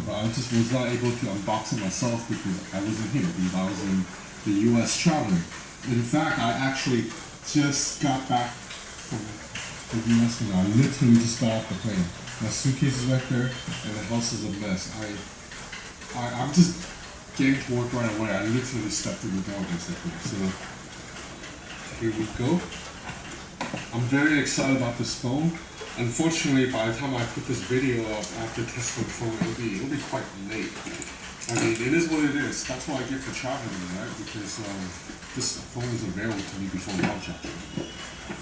but I just was not able to unbox it myself because I wasn't here, because I was in the US traveling. In fact, I actually just got back from the US and I literally just got off the plane. My suitcase is right there and the house is a mess. I'm just getting to work right away. I literally stepped through the door basically. So here we go. I'm very excited about this phone. Unfortunately, by the time I put this video up after testing the phone, it'll be quite late. I mean, it is what it is. That's what I get for traveling, right? Because this phone is available to me before launch actually.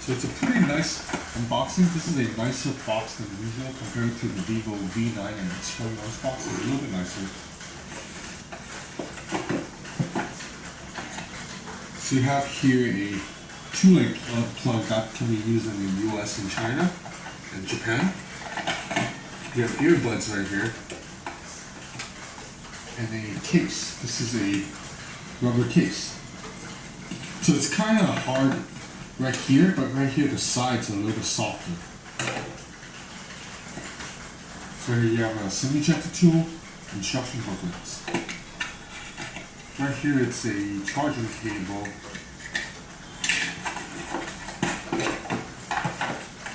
So it's a pretty nice unboxing. This is a nicer box than usual compared to the Vivo V9 and X21's box. It's a little bit nicer. So you have here a 2-link plug that can be used in the US and China and Japan. You have earbuds right here. And a case. This is a rubber case. So it's kind of hard right here, but right here the sides are a little bit softer. So here you have a SIM ejector tool, instruction booklets. Right here it's a charging cable.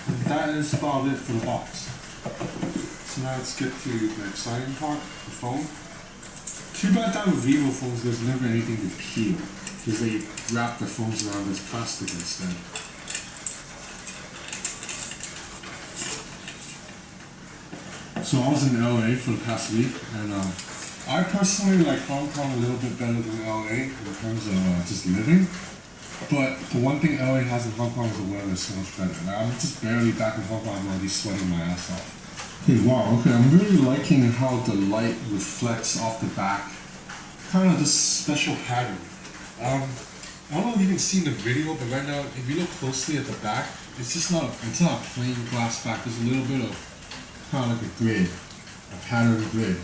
And that is about it for the box. So now let's get to the exciting part, the phone. Too bad that with Vivo phones there's never anything to peel, because they wrap the phones around this plastic instead. So I was in LA for the past week, and I personally like Hong Kong a little bit better than LA in terms of just living. But the one thing LA has in Hong Kong is the weather is so much better. Like, I'm just barely back in Hong Kong, I'm already sweating my ass off. Hey, wow, okay, I'm really liking how the light reflects off the back. Kind of this special pattern. I don't know if you can see in the video, but right now, if you look closely at the back, it's not a plain glass back. There's a little bit of kind of like a grid, a pattern grid.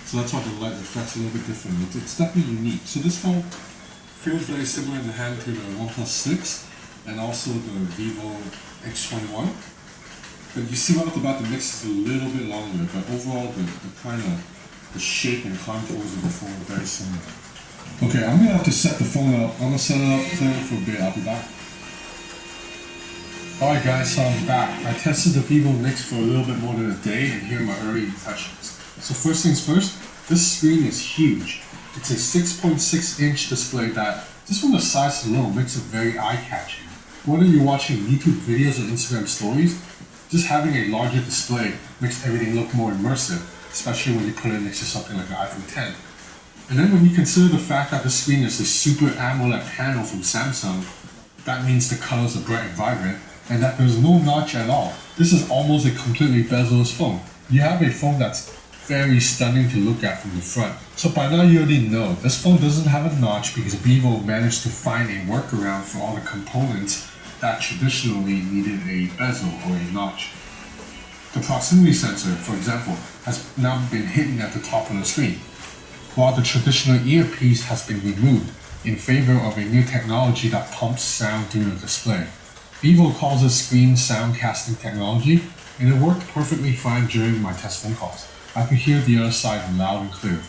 So that's why the light reflects a little bit differently. It's definitely unique. So this phone feels very similar in the hand to the OnePlus 6 and also the Vivo X21. But you see right off the bat, the mix is a little bit longer, but overall the kind of the shape and contours of the phone are very similar. Okay, I'm gonna have to set the phone up. I'm gonna set it up, play it for a bit. I'll be back. Alright guys, so I'm back. I tested the Vivo Nix for a little bit more than a day, and here are my early impressions. So first things first, this screen is huge. It's a 6.6-inch display that, just from the size alone, makes it very eye-catching. Whether you're watching YouTube videos or Instagram stories, just having a larger display makes everything look more immersive, especially when you put it next to something like an iPhone 10. And then when you consider the fact that the screen is a Super AMOLED panel from Samsung, that means the colors are bright and vibrant, and that there's no notch at all. This is almost a completely bezel-less phone. You have a phone that's very stunning to look at from the front. So by now you already know, this phone doesn't have a notch because Vivo managed to find a workaround for all the components that traditionally needed a bezel or a notch. The proximity sensor, for example, has now been hidden at the top of the screen, while the traditional earpiece has been removed in favor of a new technology that pumps sound through the display. Vivo calls this screen soundcasting technology, and it worked perfectly fine during my test phone calls. I could hear the other side loud and clear.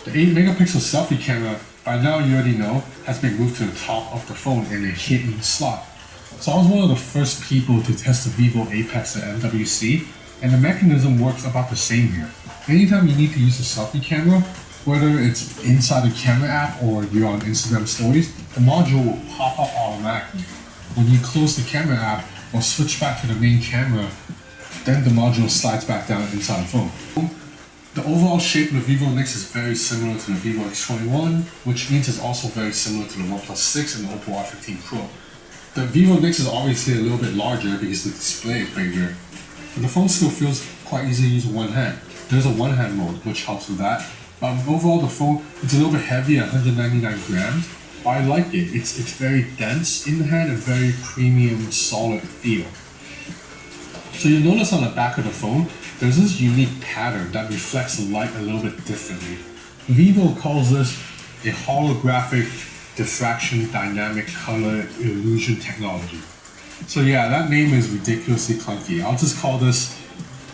The 8-megapixel selfie camera, by now you already know, has been moved to the top of the phone in a hidden slot. So I was one of the first people to test the Vivo Apex at MWC, and the mechanism works about the same here. Anytime you need to use a selfie camera, whether it's inside the camera app or you're on Instagram stories, the module will pop up automatically. When you close the camera app or switch back to the main camera, then the module slides back down inside the phone. The overall shape of the Vivo Nix is very similar to the Vivo X21, which means it's also very similar to the OnePlus 6 and the Oppo R15 Pro. The Vivo Nix is obviously a little bit larger because the display is bigger, but the phone still feels quite easy to use with one hand. There's a one-hand mode, which helps with that. Overall, the phone, it's a little bit heavy at 199 grams, but I like it. It's very dense in the hand and very premium, solid feel. So you'll notice on the back of the phone, there's this unique pattern that reflects the light a little bit differently. Vivo calls this a holographic diffraction dynamic color illusion technology. So yeah, that name is ridiculously clunky. I'll just call this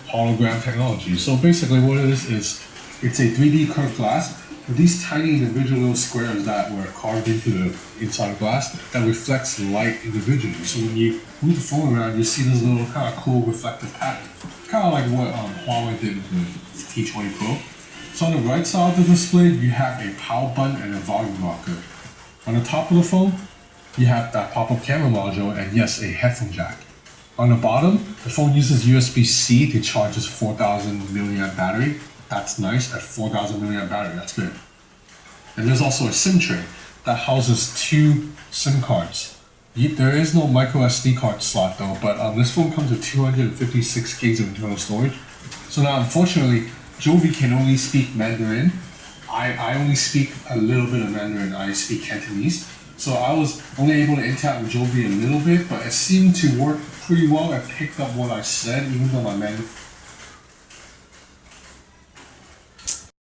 hologram technology. So basically what it is It's a 3D curved glass with these tiny individual little squares that were carved into the inside of glass that reflects light individually. So when you move the phone around, you see this little kind of cool reflective pattern. Kind of like what Huawei did with the T20 Pro. So on the right side of the display, you have a power button and a volume rocker. On the top of the phone, you have that pop-up camera module and yes, a headphone jack. On the bottom, the phone uses USB-C to charge its 4000 milliamp battery. That's nice, at 4000 milliamp battery, that's good. And there's also a SIM tray that houses 2 SIM cards. There is no micro SD card slot though, but this phone comes with 256 gigs of internal storage. So now unfortunately, Jovi can only speak Mandarin. I only speak a little bit of Mandarin, I speak Cantonese. So I was only able to interact with Jovi a little bit, but it seemed to work pretty well. It picked up what I said, even though my